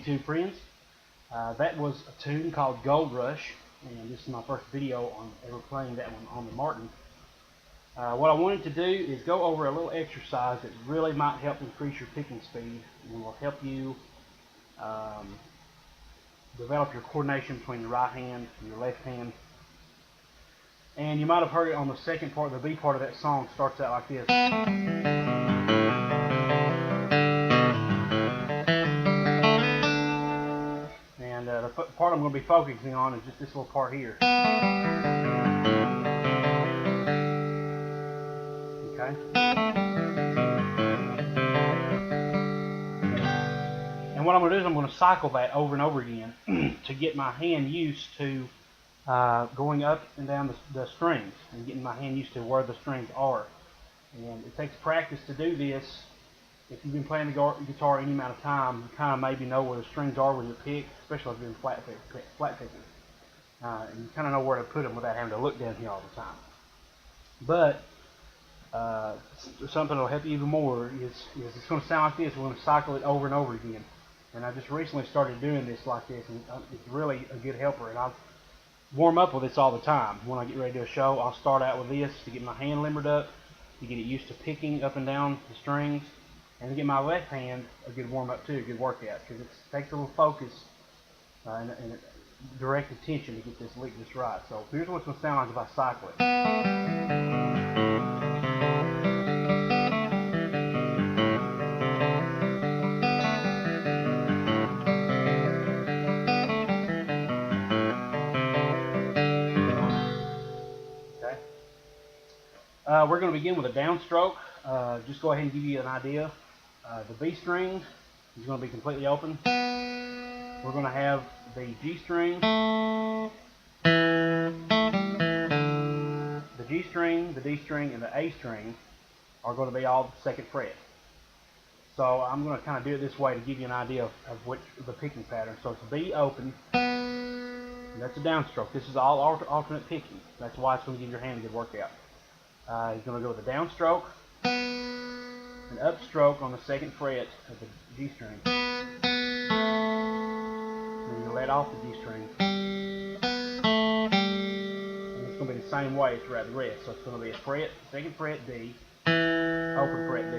YouTube friends. That was a tune called Gold Rush, and this is my first video on ever playing that one on the Martin. What I wanted to do is go over a little exercise that really might help increase your picking speed and will help you develop your coordination between your right hand and your left hand. And you might have heard it on the second part, the B part of that song starts out like this. And the part I'm going to be focusing on is just this little part here. Okay. And what I'm going to do is I'm going to cycle that over and over again to get my hand used to going up and down the strings and getting my hand used to where the strings are. And it takes practice to do this. If you've been playing the guitar any amount of time, you kind of maybe know where the strings are when you pick, especially if you're doing flat picking. And you kind of know where to put them without having to look down here all the time. But something that will help you even more is it's going to sound like this. We're going to cycle it over and over again. And I just recently started doing this like this, and it's really a good helper. And I warm up with this all the time. When I get ready to do a show, I'll start out with this to get my hand limbered up, to get it used to picking up and down the strings, and to get my left hand a good warm up too, a good workout, because it takes a little focus and direct attention to get this lick just right. So here's what it's going to sound like if I cycle it. We're going to begin with a downstroke. Just go ahead and give you an idea. The B string is going to be completely open. We're going to have the G string, the G string, the D string, and the A string are going to be all the second fret. So I'm going to kind of do it this way to give you an idea of which the picking pattern. So it's B open, and that's a downstroke. This is all alternate picking. That's why it's going to give your hand a good workout. He's going to go with a downstroke, an upstroke on the second fret of the G string. Then you let off the G string. And it's going to be the same way throughout the rest. So it's going to be a fret, second fret D, open fret D,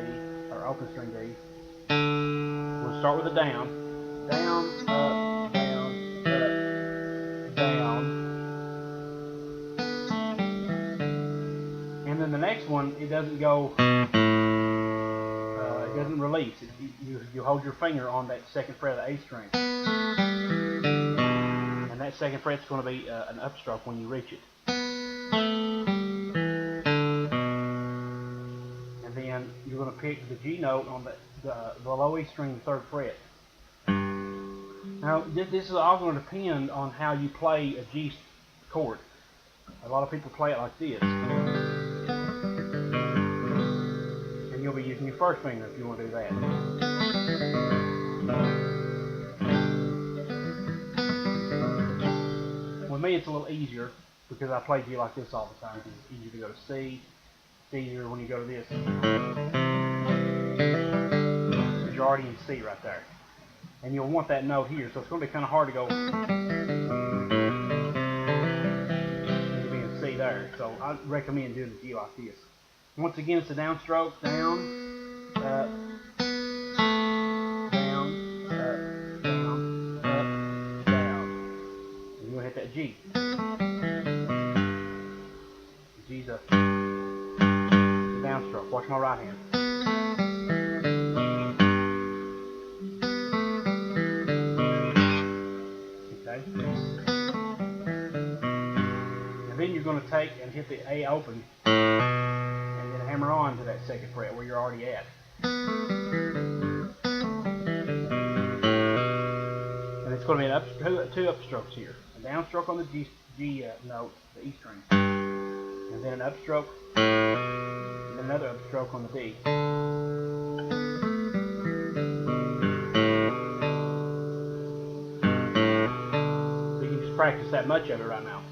or open string D. We'll start with a down, down, up, down, up, down. And then the next one, it doesn't go, it doesn't release. You hold your finger on that second fret of the A string. And that second fret's going to be an upstroke when you reach it. And then you're going to pick the G note on the low E string, third fret. Now, this is all going to depend on how you play a G chord. A lot of people play it like this. You'll be using your first finger if you want to do that. With me, it's a little easier because I play G like this all the time. It's easier to go to C. It's easier when you go to this. Because you're already in C right there. And you'll want that note here, so it's going to be kind of hard to go and be in C there. So I recommend doing the G like this. Once again, it's a downstroke, down, up, down, up, down, up, down. And you're going to hit that G. The G's a downstroke. Watch my right hand. Okay. And then you're going to take and hit the A open. Hammer on to that second fret where you're already at. And it's going to be two upstrokes here. A downstroke on the G note, the E string. And then an upstroke, and then another upstroke on the D. So you can just practice that much of it right now.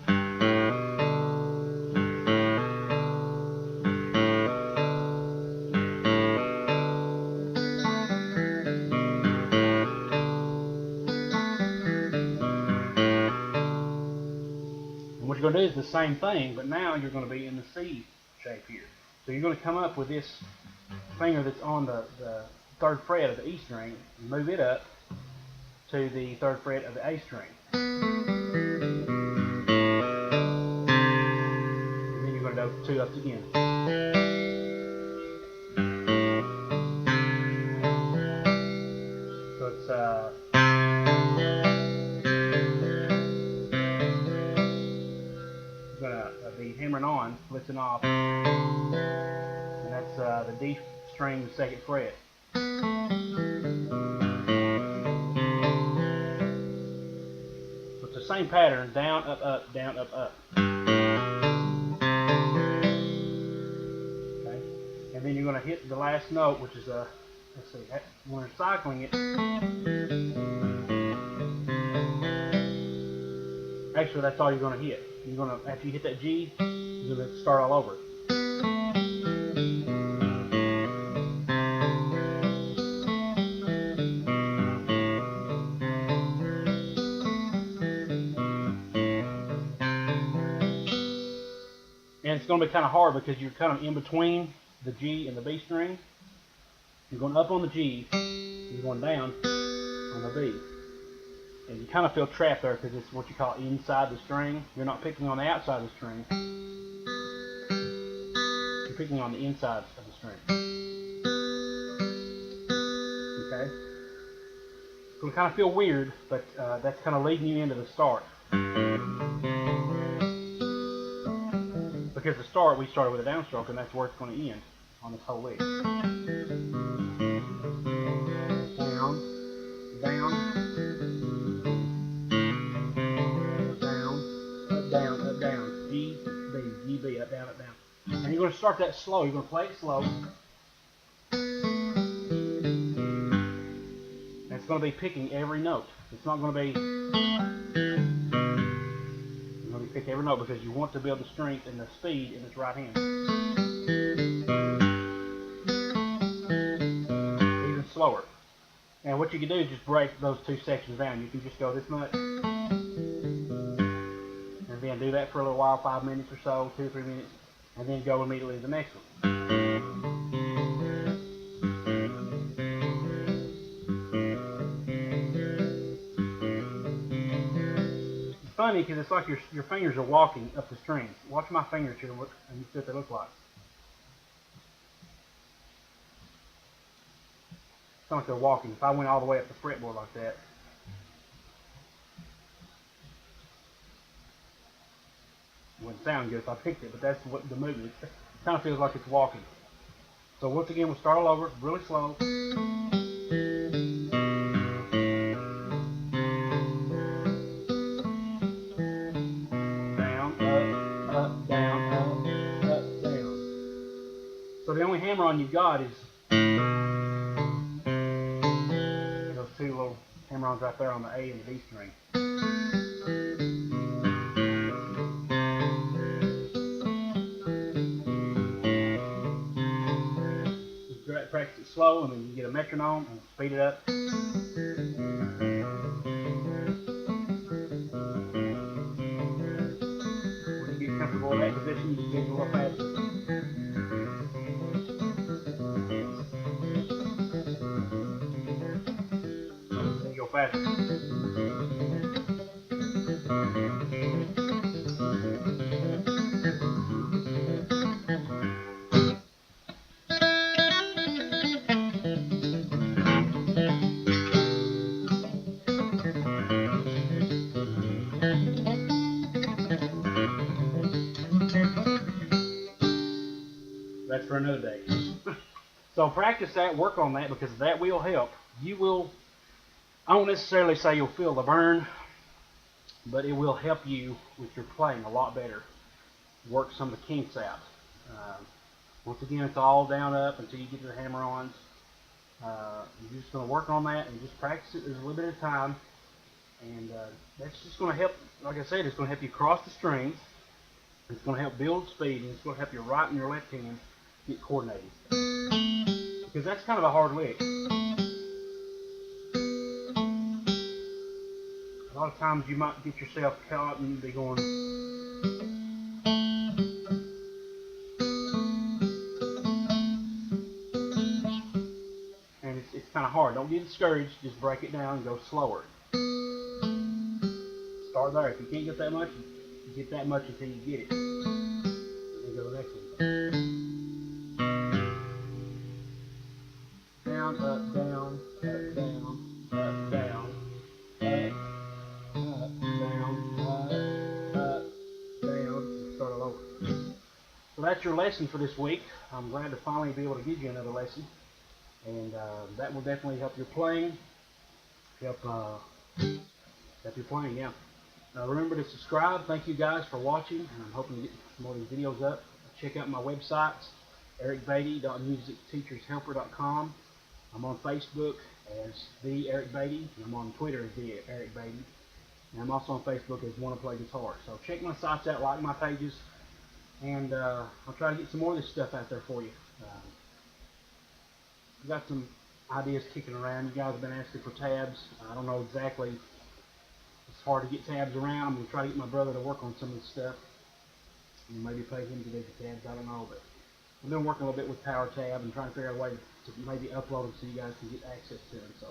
what you're going to do is the same thing, but now you're going to be in the C shape here. So you're going to come up with this finger that's on the 3rd fret of the E string, and move it up to the 3rd fret of the A string. And then you're going to do 2 ups again. So it's going to be hammering on, lifting off, and that's the D string, 2nd fret. So it's the same pattern, down, up, up, down, up, up. Okay, and then you're going to hit the last note, which is a, let's see, when you're cycling it, actually that's all you're going to hit. You're going to, after you hit that G, you're going to start all over. And it's going to be kind of hard because you're kind of in between the G and the B string. You're going up on the G, you're going down on the B. And you kind of feel trapped there because it's what you call inside the string. You're not picking on the outside of the string. You're picking on the inside of the string. Okay? It's going to kind of feel weird, but that's kind of leading you into the start. Because the start, we started with a downstroke, and that's where it's going to end on this whole lick. Down, down, down, up, down, G, B, G, B, up, down, up, down. And you're going to start that slow. You're going to play it slow. And it's going to be picking every note. It's not going to be... You're going to pick every note because you want to build the strength and the speed in this right hand. Even slower. And what you can do is just break those 2 sections down. You can just go this much. And then do that for a little while, 5 minutes or so, 2 or 3 minutes, and then go immediately to the next one. It's funny because it's like your fingers are walking up the strings. Watch my fingers here and you see what they look like. It's like they're walking. If I went all the way up the fretboard like that, it wouldn't sound good if I picked it, but that's what the movement. It kind of feels like it's walking. So once again, we'll start all over, really slow. Down, up, down, up, down. So the only hammer-on you've got is those 2 little hammer-ons right there on the A and the D string. Practice it slow, and then you get a metronome and speed it up. When you get comfortable in that position, you can get a little faster. You go faster. That's for another day. So practice that, work on that, because that will help. You will, I won't necessarily say you'll feel the burn, but it will help you with your playing a lot better. Work some of the kinks out. Once again, it's all down up until you get to the hammer-ons. You're just going to work on that and just practice it. There's a little bit of time, and that's just going to help. Like I said, it's going to help you cross the strings. It's going to help build speed, and it's going to help your right and your left hand get coordinated. Because that's kind of a hard lick. A lot of times you might get yourself caught and be going don't get discouraged. Just break it down and go slower. Start there. If you can't get that much, you get that much until you get it. Then go to the next one. Down, up, down, up, down, up, down, up, down, down. Start all over. So that's your lesson for this week. I'm glad to finally be able to give you another lesson. And that will definitely help your playing. Help your playing, yeah. Remember to subscribe. Thank you guys for watching, and I'm hoping to get more of these videos up. Check out my websites, ericbeatty.musicteachershelper.com. I'm on Facebook as the Eric Beatty, and I'm on Twitter as the Eric Beatty. And I'm also on Facebook as Wanna Play Guitar. So check my sites out, like my pages, and I'll try to get some more of this stuff out there for you. I've got some ideas kicking around. You guys have been asking for tabs. I don't know exactly. It's hard to get tabs around. I'm going to try to get my brother to work on some of this stuff. And maybe pay him to do the tabs. I don't know. But I've been working a little bit with Power Tab and trying to figure out a way to maybe upload them so you guys can get access to them. So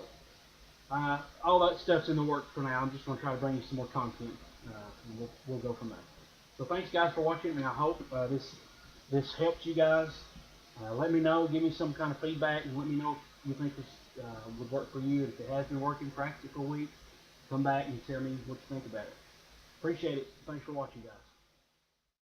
all that stuff's in the works for now. I'm just going to try to bring you some more content. And we'll go from there. So thanks guys for watching, and I hope this helped you guys. Let me know, give me some kind of feedback, and let me know if you think this would work for you. If it has been working, practice it for a week. Come back and tell me what you think about it. Appreciate it. Thanks for watching, guys.